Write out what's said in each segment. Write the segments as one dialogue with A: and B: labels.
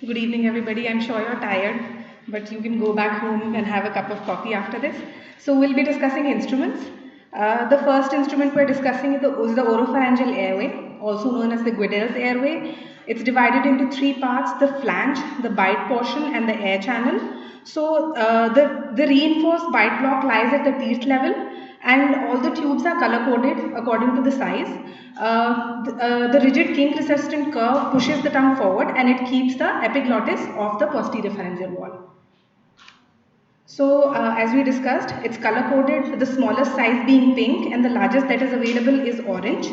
A: Good evening, everybody. I'm sure you're tired, but you can go back home and have a cup of coffee after this. So, we'll be discussing instruments. The first instrument we're discussing is the oropharyngeal airway, also known as the Guedel's airway. It's divided into three parts: the flange, the bite portion, and the air channel. So, the reinforced bite block lies at the teeth level, and all the tubes are color coded according to the size. The rigid kink resistant curve pushes the tongue forward and it keeps the epiglottis off the posterior pharyngeal wall. So, as we discussed, it's color coded with the smallest size being pink and the largest that is available is orange.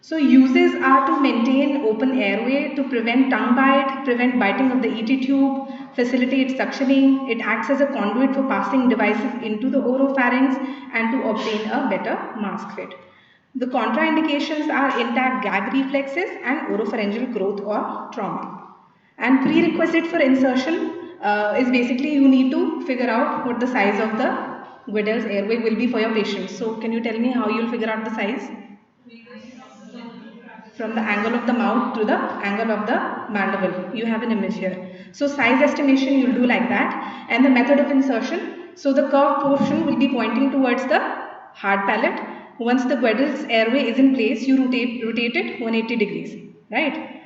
A: So, uses are to maintain open airway, to prevent tongue bite, prevent biting of the ET tube, facilitate suctioning. It acts as a conduit for passing devices into the oropharynx and to obtain a better mask fit. The contraindications are intact gag reflexes and oropharyngeal growth or trauma. And prerequisite for insertion is basically you need to figure out what the size of the Guedel's airway will be for your patient. So, can you tell me how you'll figure out the size? From the angle of the mouth to the angle of the mandible. You have an image here. So size estimation you'll do like that, and the method of insertion. So the curved portion will be pointing towards the hard palate. Once the Guedel's airway is in place, you rotate it 180 degrees, right?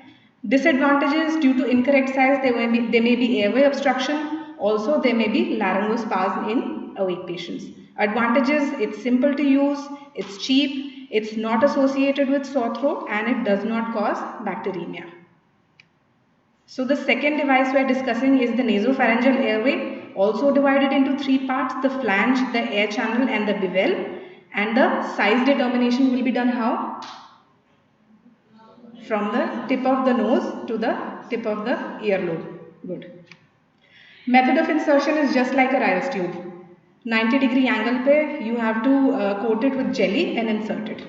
A: Disadvantages: due to incorrect size, there may be airway obstruction. Also, there may be laryngospasm in awake patients. Advantages: it's simple to use, it's cheap, it's not associated with sore throat, and it does not cause bacteremia. So the second device we are discussing is the nasopharyngeal airway, also divided into three parts: the flange, the air channel, and the bevel. And the size determination will be done how? From the tip of the nose to the tip of the earlobe. Good. Method of insertion is just like a Ryer's tube. 90-degree angle pe you have to coat it with jelly and insert it.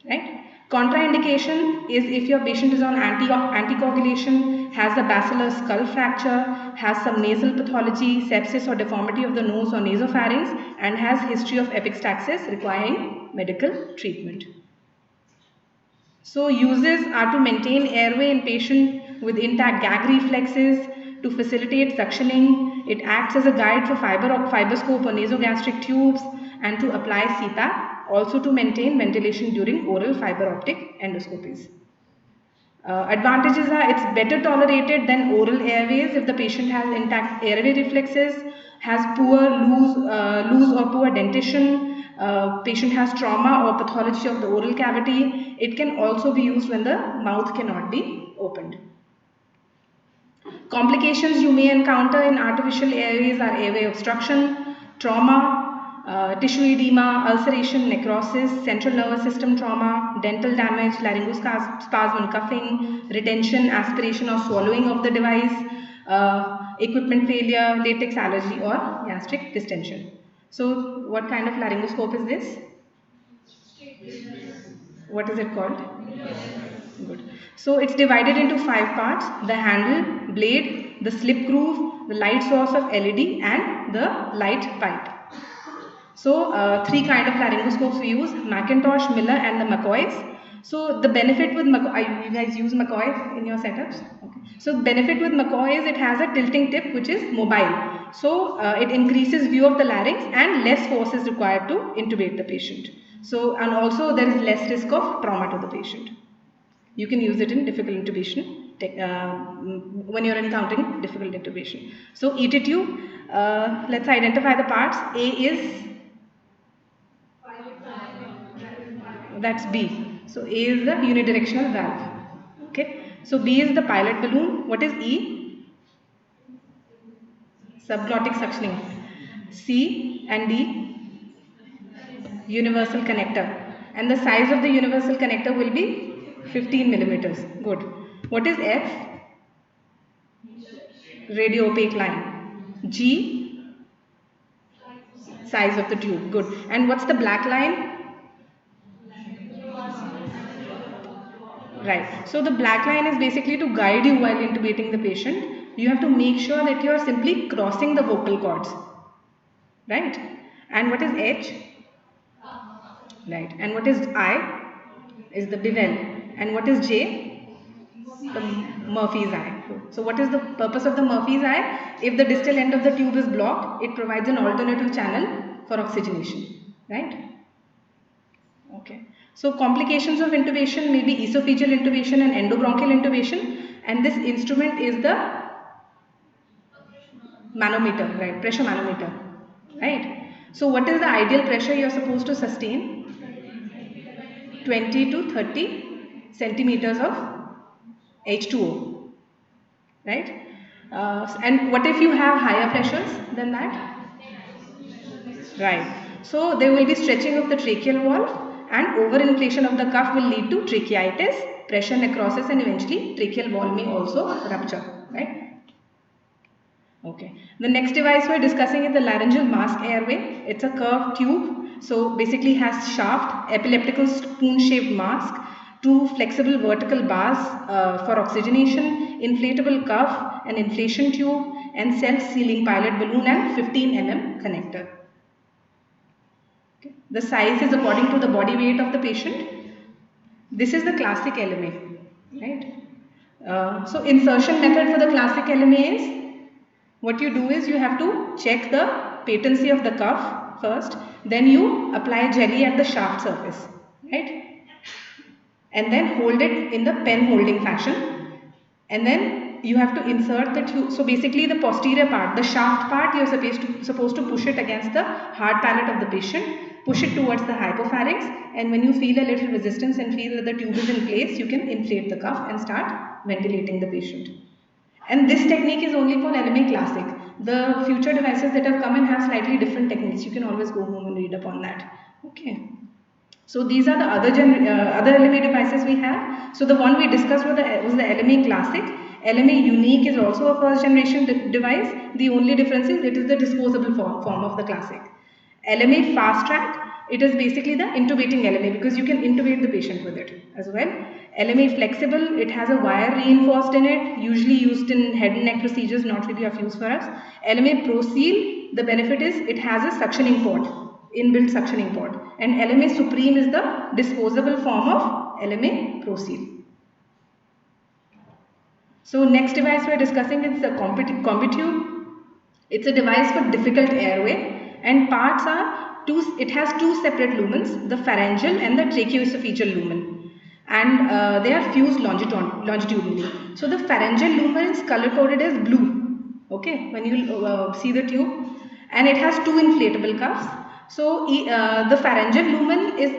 A: Right? Contraindication is if your patient is on anticoagulation, has a basilar skull fracture, has some nasal pathology, sepsis or deformity of the nose or nasopharynx, and has history of epistaxis requiring medical treatment. So uses are to maintain airway in patient with intact gag reflexes, to facilitate suctioning. It acts as a guide for fiberscope or nasogastric tubes, and to apply CPAP, also to maintain ventilation during oral fiber optic endoscopies. Advantages are it's better tolerated than oral airways if the patient has intact airway reflexes, has loose or poor dentition, patient has trauma or pathology of the oral cavity. It can also be used when the mouth cannot be opened. Complications you may encounter in artificial airways are airway obstruction, trauma, tissue edema, ulceration, necrosis, central nervous system trauma, dental damage, laryngospasm and cuffing, retention, aspiration or swallowing of the device, equipment failure, latex allergy or gastric distension. So what kind of laryngoscope is this? What is it called? Good. So it's divided into five parts: the handle, blade, the slip groove, the light source of LED, and the light pipe. So three kind of laryngoscopes we use: Macintosh, Miller, and the McCoy's. So the benefit with McCoy, you guys use McCoy in your setups? Okay. So benefit with McCoy is it has a tilting tip which is mobile. So it increases view of the larynx and less force is required to intubate the patient. So and also there is less risk of trauma to the patient. You can use it in difficult intubation when you're encountering difficult intubation. So ET tube, let's identify the parts. A is, that's B. So A is the unidirectional valve. Okay. So B is the pilot balloon. What is E? Subglottic suctioning. C and D, universal connector. And the size of the universal connector will be 15 millimeters. Good. What is F? Radio opaque line. G, size of the tube. Good. And what's the black line? Right. So the black line is basically to guide you while intubating the patient. You have to make sure that you are simply crossing the vocal cords. Right. And what is H? Right. And what is I? Is the bevel. And what is J? The Murphy's eye. So what is the purpose of the Murphy's eye? If the distal end of the tube is blocked, it provides an alternative channel for oxygenation, right? Okay. So complications of intubation may be esophageal intubation and endobronchial intubation, and this instrument is the manometer, right? Pressure manometer, right? So what is the ideal pressure you are supposed to sustain? 20 to 30 centimeters of H2O, right? And what if you have higher pressures than that? Right. So there will be stretching of the tracheal valve, and overinflation of the cuff will lead to tracheitis, pressure necrosis, and eventually tracheal wall may also rupture, right? Okay. The next device we're discussing is the laryngeal mask airway. It's a curved tube. So basically has shaft, epileptical spoon-shaped mask, two flexible vertical bars for oxygenation, inflatable cuff, an inflation tube, and self-sealing pilot balloon and 15 mm connector. Okay. The size is according to the body weight of the patient. This is the classic LMA, right? So insertion method for the classic LMA is, what you do is you have to check the patency of the cuff first, then you apply jelly at the shaft surface, right? And then hold it in the pen holding fashion, and then you have to insert the tube. So basically the posterior part, the shaft part, you're supposed to push it against the hard palate of the patient, push it towards the hypopharynx, and when you feel a little resistance and feel that the tube is in place, you can inflate the cuff and start ventilating the patient. And this technique is only for LMA Classic. The future devices that have come in have slightly different techniques. You can always go home and read up on that. Okay. So these are the other LMA devices we have. So the one we discussed was the LMA Classic. LMA Unique is also a first generation device. The only difference is it is the disposable form of the Classic. LMA Fast Track, it is basically the intubating LMA because you can intubate the patient with it as well. LMA Flexible, it has a wire reinforced in it, usually used in head and neck procedures, not really of use for us. LMA ProSeal, the benefit is it has a suctioning port, inbuilt suctioning port. And LMA Supreme is the disposable form of LMA ProSeal. So next device we are discussing is the Combitube. It's a device for difficult airway, and parts are it has two separate lumens, the pharyngeal and the tracheoesophageal lumen. And they are fused longitudinally. So the pharyngeal lumen is color coded as blue, okay, when you see the tube, and it has two inflatable cuffs. So the pharyngeal lumen is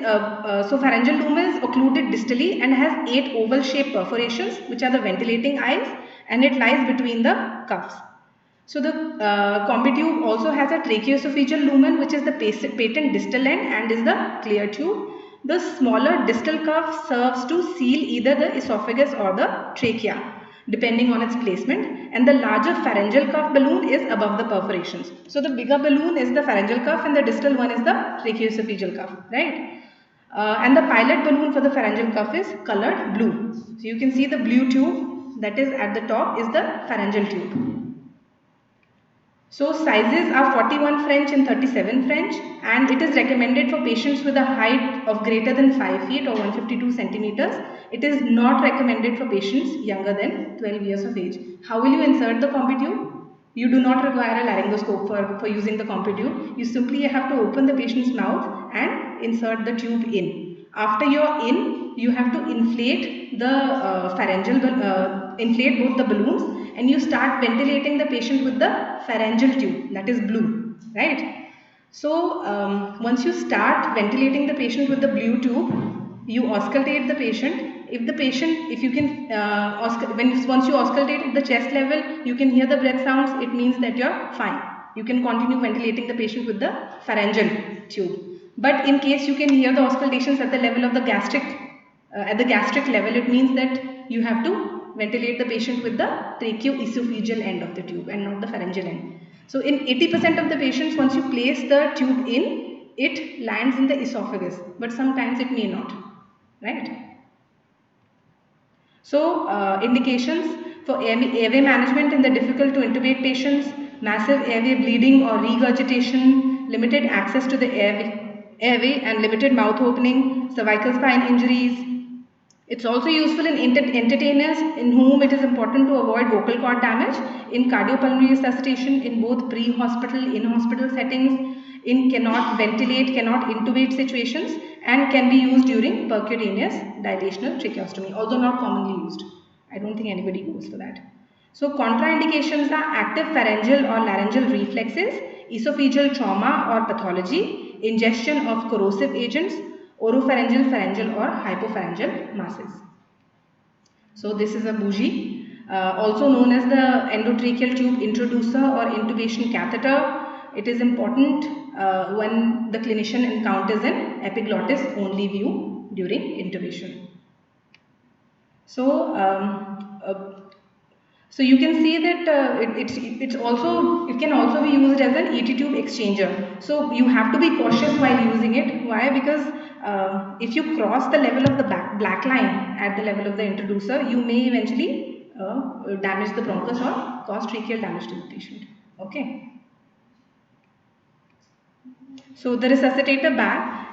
A: occluded distally and has 8 oval shaped perforations, which are the ventilating eyes, and it lies between the cuffs. So the Combitube also has a tracheoesophageal lumen, which is the patent distal end and is the clear tube. The smaller distal cuff serves to seal either the esophagus or the trachea, depending on its placement, and the larger pharyngeal cuff balloon is above the perforations. So the bigger balloon is the pharyngeal cuff and the distal one is the tracheoesophageal cuff, right? And the pilot balloon for the pharyngeal cuff is colored blue. So you can see the blue tube that is at the top is the pharyngeal tube. So sizes are 41 French and 37 French, and it is recommended for patients with a height of greater than 5 feet or 152 centimeters. It is not recommended for patients younger than 12 years of age. How will you insert the Combitube? You do not require a laryngoscope for using the Combitube. You simply have to open the patient's mouth and insert the tube in. After you're in, you have to inflate the inflate both the balloons, and you start ventilating the patient with the pharyngeal tube, that is blue, right? So once you start ventilating the patient with the blue tube, you auscultate the patient. If you can, once you auscultate at the chest level, you can hear the breath sounds, it means that you're fine. You can continue ventilating the patient with the pharyngeal tube. But in case you can hear the auscultations at the level of the gastric, level, it means that you have to ventilate the patient with the tracheoesophageal end of the tube and not the pharyngeal end. So in 80% of the patients, once you place the tube in, it lands in the esophagus, but sometimes it may not, right? So indications for airway management in the difficult to intubate patients: massive airway bleeding or regurgitation, limited access to the airway and limited mouth opening, cervical spine injuries, It's also useful in entertainers in whom it is important to avoid vocal cord damage, in cardiopulmonary resuscitation, in both pre-hospital, in-hospital settings, in cannot ventilate, cannot intubate situations, and can be used during percutaneous dilational tracheostomy, although not commonly used. I don't think anybody goes for that. So contraindications are active pharyngeal or laryngeal reflexes, esophageal trauma or pathology, ingestion of corrosive agents, oropharyngeal, pharyngeal or hypopharyngeal masses. So this is a bougie, also known as the endotracheal tube introducer or intubation catheter. It is important when the clinician encounters an epiglottis only view during intubation. So so you can see that it can also be used as an ET tube exchanger. So you have to be cautious while using it. Why? Because if you cross the level of the black line at the level of the introducer, you may eventually damage the bronchus or cause tracheal damage to the patient. Okay. So the resuscitator bag,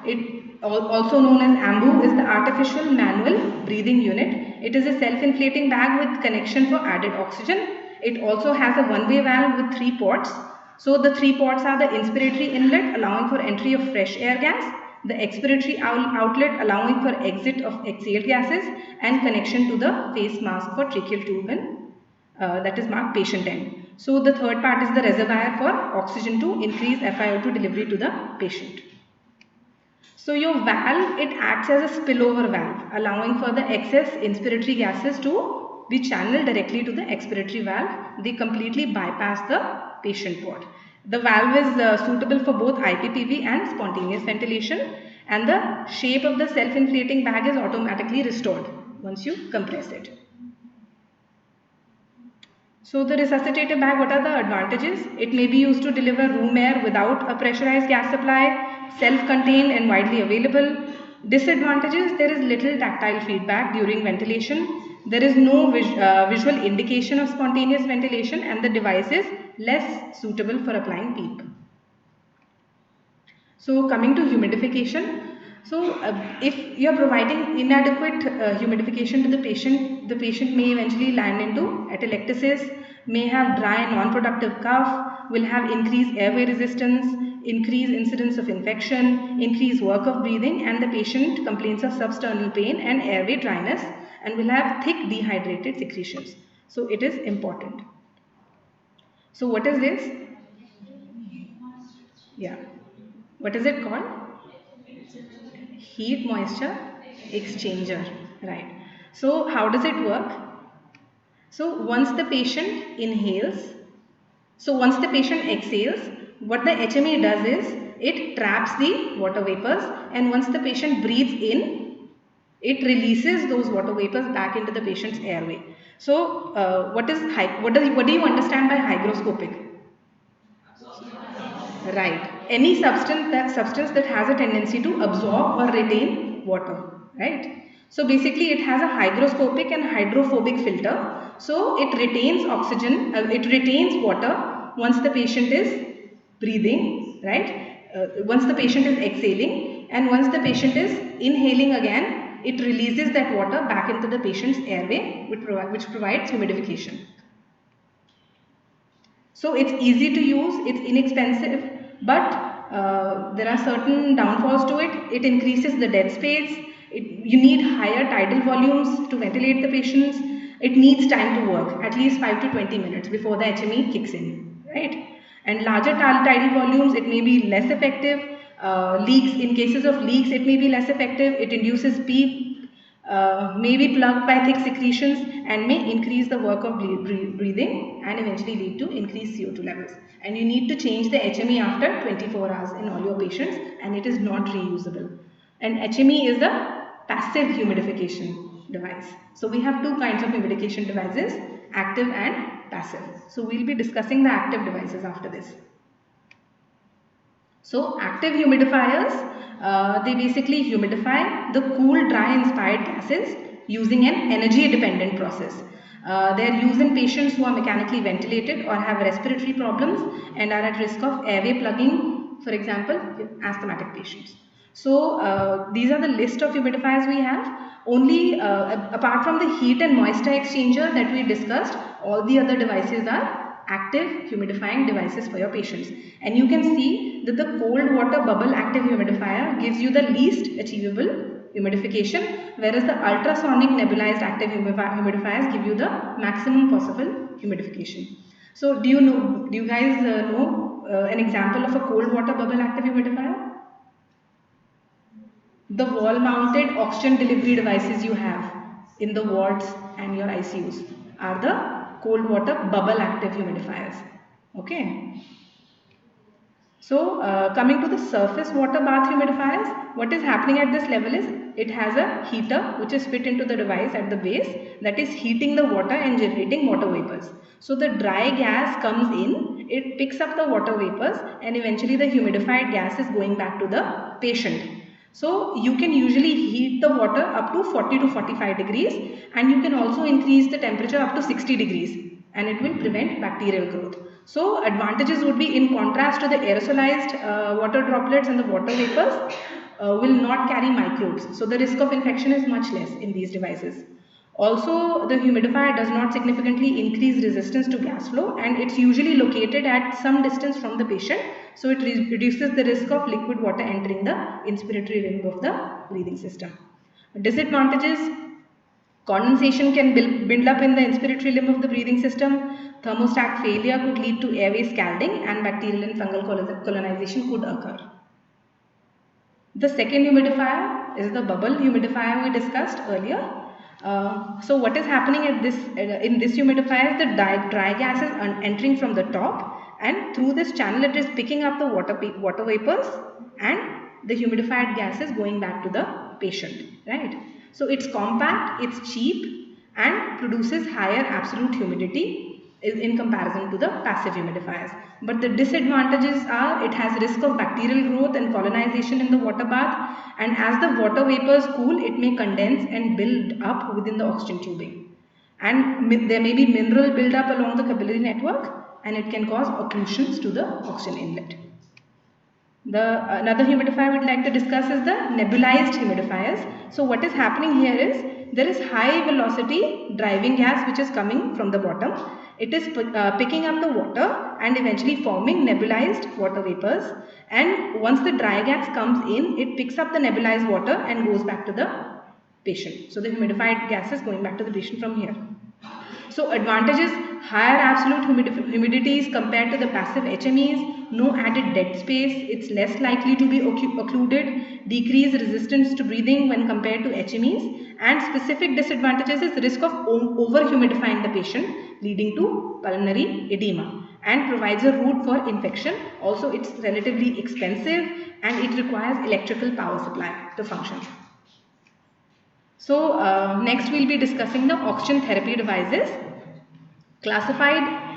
A: also known as AMBU, is the artificial manual breathing unit. It is a self-inflating bag with connection for added oxygen. It also has a one-way valve with 3 ports. So the 3 ports are the inspiratory inlet allowing for entry of fresh air gas, the expiratory outlet allowing for exit of exhaled gases, and connection to the face mask for tracheal tube and that is marked patient end. So the third part is the reservoir for oxygen to increase FiO2 delivery to the patient. So your valve, it acts as a spillover valve, allowing for the excess inspiratory gases to be channeled directly to the expiratory valve. They completely bypass the patient port. The valve is suitable for both IPPV and spontaneous ventilation, and the shape of the self-inflating bag is automatically restored once you compress it. So the resuscitator bag, what are the advantages? It may be used to deliver room air without a pressurized gas supply, self-contained and widely available. Disadvantages, there is little tactile feedback during ventilation. There is no visual indication of spontaneous ventilation, and the device is less suitable for applying PEEP. So coming to humidification. So if you are providing inadequate humidification to the patient may eventually land into atelectasis, may have dry non-productive cough, will have increased airway resistance, increased incidence of infection, increased work of breathing, and the patient complains of substernal pain and airway dryness and will have thick dehydrated secretions. So it is important. So what is this? Yeah. What is it called? Heat moisture exchanger, right? So how does it work? So once the patient exhales, what the HME does is it traps the water vapors, and once the patient breathes in, it releases those water vapors back into the patient's airway. So what do you understand by hygroscopic? Right. Any substance that has a tendency to absorb or retain water. Right. So basically it has a hygroscopic and hydrophobic filter. So it retains oxygen, it retains water once the patient is breathing, right? Once the patient is exhaling, and once the patient is inhaling again, it releases that water back into the patient's airway, which provides humidification. So it's easy to use, it's inexpensive, but there are certain downfalls to it. It increases the dead space. You need higher tidal volumes to ventilate the patients. It needs time to work, at least 5 to 20 minutes before the HME kicks in, right? And larger tidal volumes, it may be less effective. Leaks, in cases of leaks, it may be less effective. It induces PEEP, may be plugged by thick secretions, and may increase the work of breathing and eventually lead to increased CO2 levels. And you need to change the HME after 24 hours in all your patients, and it is not reusable. And HME is the passive humidification device. So we have two kinds of humidification devices, active and passive. So we'll be discussing the active devices after this. So active humidifiers, they basically humidify the cool, dry, inspired gases using an energy dependent process. They are used in patients who are mechanically ventilated or have respiratory problems and are at risk of airway plugging, for example, asthmatic patients. So these are the list of humidifiers we have. Only apart from the heat and moisture exchanger that we discussed, all the other devices are active humidifying devices for your patients. And you can see that the cold water bubble active humidifier gives you the least achievable humidification, whereas the ultrasonic nebulized active humidifiers give you the maximum possible humidification. So do you guys know an example of a cold water bubble active humidifier? The wall mounted oxygen delivery devices you have in the wards and your ICUs are the cold water bubble active humidifiers. Okay. So coming to the surface water bath humidifiers, what is happening at this level is it has a heater which is fit into the device at the base that is heating the water and generating water vapors. So the dry gas comes in, it picks up the water vapors, and eventually the humidified gas is going back to the patient. So you can usually heat the water up to 40 to 45 degrees, and you can also increase the temperature up to 60 degrees, and it will prevent bacterial growth. So advantages would be, in contrast to the aerosolized water droplets and the water vapors, will not carry microbes. So the risk of infection is much less in these devices. Also, the humidifier does not significantly increase resistance to gas flow, and it's usually located at some distance from the patient, so it reduces the risk of liquid water entering the inspiratory limb of the breathing system. Disadvantages: condensation can build up in the inspiratory limb of the breathing system. Thermostat failure could lead to airway scalding, and bacterial and fungal colonization could occur. The second humidifier is the bubble humidifier we discussed earlier. So what is happening at this in this humidifier is the dry gas is entering from the top, and through this channel it is picking up the water vapors, and the humidified gas is going back to the patient, right? So it's compact, it's cheap, and produces higher absolute humidity in comparison to the passive humidifiers. But the disadvantages are it has risk of bacterial growth and colonization in the water bath, and as the water vapors cool, it may condense and build up within the oxygen tubing. And there may be mineral buildup along the capillary network, and it can cause occlusions to the oxygen inlet. Another humidifier we'd like to discuss is the nebulized humidifiers. So what is happening here is there is high velocity driving gas which is coming from the bottom. It is picking up the water and eventually forming nebulized water vapors, and once the dry gas comes in, it picks up the nebulized water and goes back to the patient. So the humidified gas is going back to the patient from here. So advantages: higher absolute humidities compared to the passive HMEs, no added dead space, it's less likely to be occluded, decreased resistance to breathing when compared to HMEs, and specific disadvantages is risk of over-humidifying the patient leading to pulmonary edema, and provides a route for infection. Also, it's relatively expensive and it requires electrical power supply to function. So next we'll be discussing the oxygen therapy devices, classified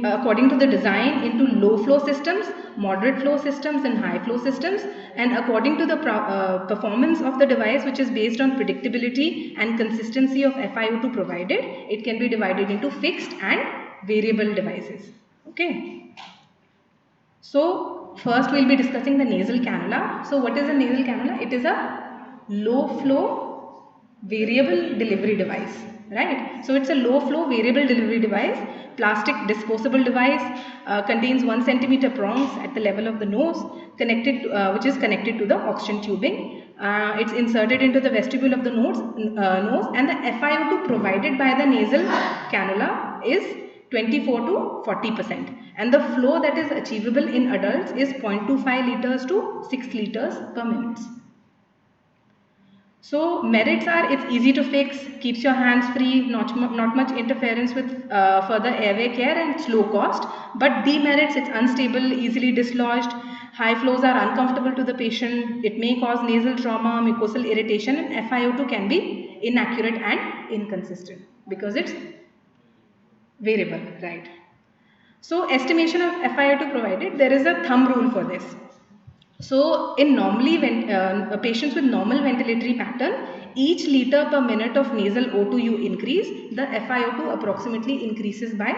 A: according to the design into low flow systems, moderate flow systems and high flow systems, and according to the performance of the device, which is based on predictability and consistency of FiO2 provided, it can be divided into fixed and variable devices. Okay. So first we'll be discussing the nasal cannula. So what is a nasal cannula? It is a low flow variable delivery device, right? So it's a low flow variable delivery device, plastic disposable device, contains 1 centimeter prongs at the level of the nose, which is connected to the oxygen tubing. It's inserted into the vestibule of the nose, and the FiO2 provided by the nasal cannula is 24 to 40%, and the flow that is achievable in adults is 0.25 liters to 6 liters per minute. So merits are it's easy to fix, keeps your hands free, not much interference with further airway care, and it's low cost. But demerits: it's unstable, easily dislodged, high flows are uncomfortable to the patient, it may cause nasal trauma, mucosal irritation, and FiO2 can be inaccurate and inconsistent because it's variable, right? So estimation of FiO2 provided, there is a thumb rule for this. So in patients with normal ventilatory pattern, each liter per minute of nasal O2 increase, the FiO2 approximately increases by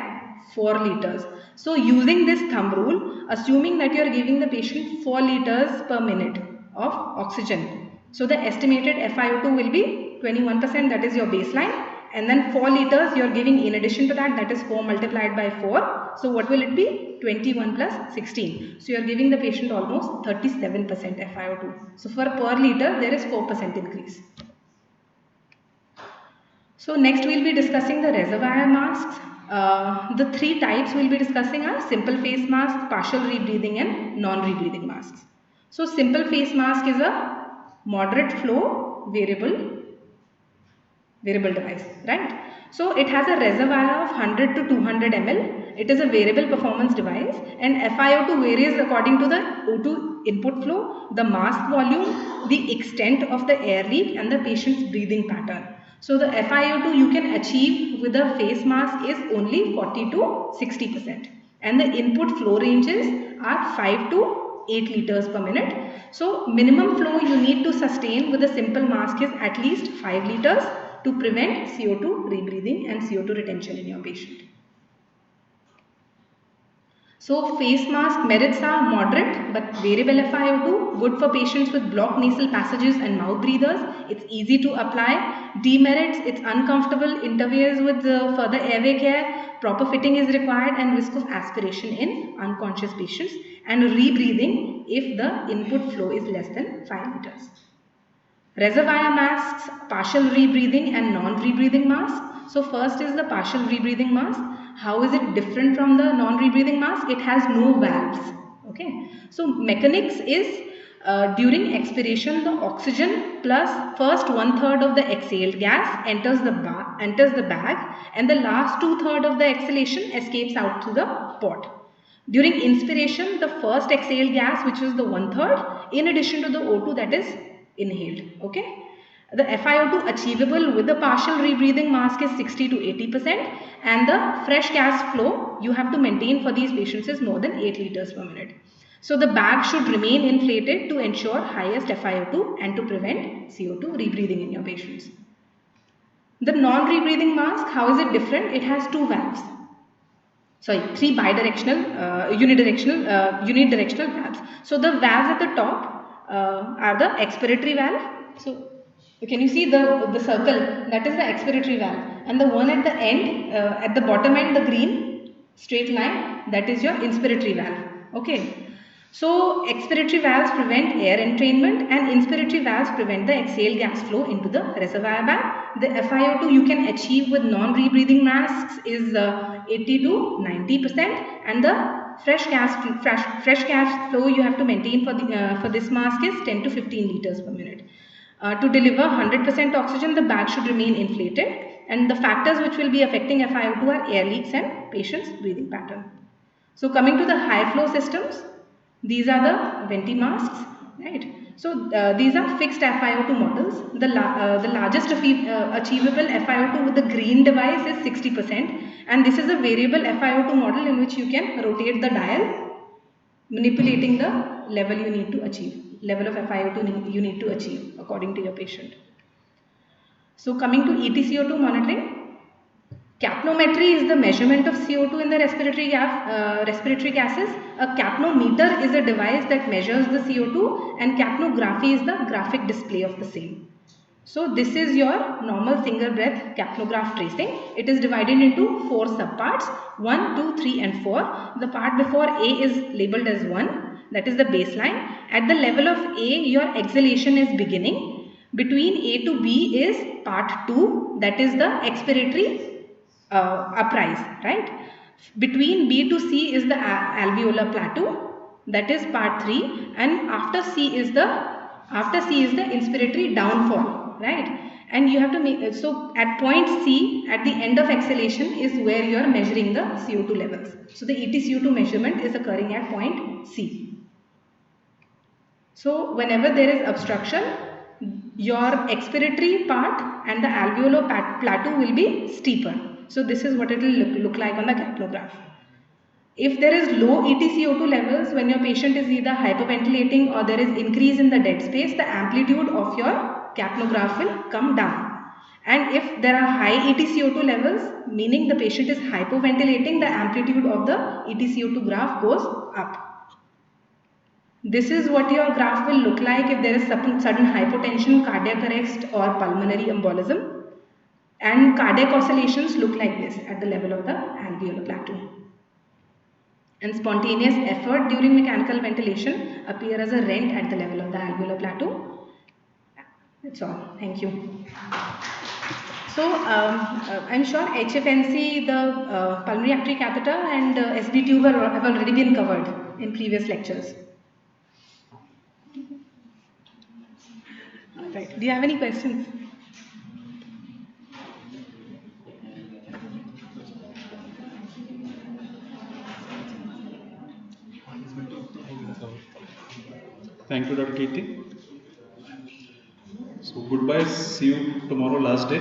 A: 4 liters. So using this thumb rule, assuming that you are giving the patient 4 liters per minute of oxygen. So the estimated FiO2 will be 21%, that is your baseline, and then 4 liters you are giving in addition to that, that is 4 multiplied by 4. So what will it be? 21 plus 16. So you are giving the patient almost 37% FiO2. So for per liter there is 4% increase. So next we will be discussing the reservoir masks. The three types we will be discussing are simple face mask, partial rebreathing and non-rebreathing masks. So simple face mask is a moderate flow variable device, right? So it has a reservoir of 100 to 200 ml. It is a variable performance device and FiO2 varies according to the O2 input flow, the mask volume, the extent of the air leak and the patient's breathing pattern. So the FiO2 you can achieve with a face mask is only 40 to 60% and the input flow ranges are 5 to 8 liters per minute. So minimum flow you need to sustain with a simple mask is at least 5 liters to prevent CO2 rebreathing and CO2 retention in your patient. So face mask merits are moderate but variable FiO2, good for patients with blocked nasal passages and mouth breathers. It's easy to apply. Demerits, it's uncomfortable, interferes with further airway care, proper fitting is required and risk of aspiration in unconscious patients and rebreathing if the input flow is less than 5 liters. Reservoir masks, partial rebreathing and non-rebreathing mask. So first is the partial rebreathing mask. How is it different from the non-rebreathing mask? It has no valves. Okay. So mechanics is during expiration the oxygen plus first 1/3 of the exhaled gas enters the bag and the last 2/3 of the exhalation escapes out to the pot. During inspiration the first exhaled gas, which is the 1/3, in addition to the O2 that is inhaled. Okay. The FiO2 achievable with the partial rebreathing mask is 60 to 80% and the fresh gas flow you have to maintain for these patients is more than 8 liters per minute. So the bag should remain inflated to ensure highest FiO2 and to prevent CO2 rebreathing in your patients. The non-rebreathing mask, how is it different? It has two valves. Sorry, three bidirectional, unidirectional valves. So the valves at the top are the expiratory valve. So can you see the circle? That is the expiratory valve, and the one at the end, at the bottom end, the green straight line, that is your inspiratory valve. Okay. So expiratory valves prevent air entrainment and inspiratory valves prevent the exhaled gas flow into the reservoir bag. The FiO2 you can achieve with non-rebreathing masks is 80 to 90% and the fresh gas flow you have to maintain for this mask is 10 to 15 liters per minute. To deliver 100% oxygen, the bag should remain inflated and the factors which will be affecting FiO2 are air leaks and patient's breathing pattern. So coming to the high flow systems, these are the venti masks, right? So these are fixed FiO2 models. The largest achievable FiO2 with the green device is 60% and this is a variable FiO2 model in which you can rotate the dial manipulating the level you need to achieve, level of FiO2 you need to achieve according to your patient. So coming to EtCO2 monitoring, capnometry is the measurement of CO2 in the respiratory gases. A capnometer is a device that measures the CO2 and capnography is the graphic display of the same. So this is your normal single breath capnograph tracing. It is divided into 4 subparts, 1, 2, 3 and 4. The part before A is labeled as 1, that is the baseline. At the level of A, your exhalation is beginning. Between A to B is part 2, that is the expiratory uprise, right? Between B to C is the alveolar plateau, that is part 3, and after C is the inspiratory downfall, right? And you have to make, so at point C, at the end of exhalation is where you are measuring the CO2 levels. So the EtCO2 measurement is occurring at point C. So whenever there is obstruction, your expiratory part and the alveolar plateau will be steeper. So this is what it will look like on the capnograph. If there is low EtCO2 levels, when your patient is either hyperventilating or there is increase in the dead space, the amplitude of your capnograph will come down. And if there are high EtCO2 levels, meaning the patient is hypoventilating, the amplitude of the EtCO2 graph goes up. This is what your graph will look like if there is sudden hypotension, cardiac arrest, or pulmonary embolism. And cardiac oscillations look like this at the level of the alveolar plateau. And spontaneous effort during mechanical ventilation appear as a rent at the level of the alveolar plateau. That's all. Thank you. So I'm sure HFNC, the pulmonary artery catheter, and SD tube have already been covered in previous lectures. Right. Do you have any questions?
B: Thank you, Dr. Kirti. So goodbye. See you tomorrow, last day.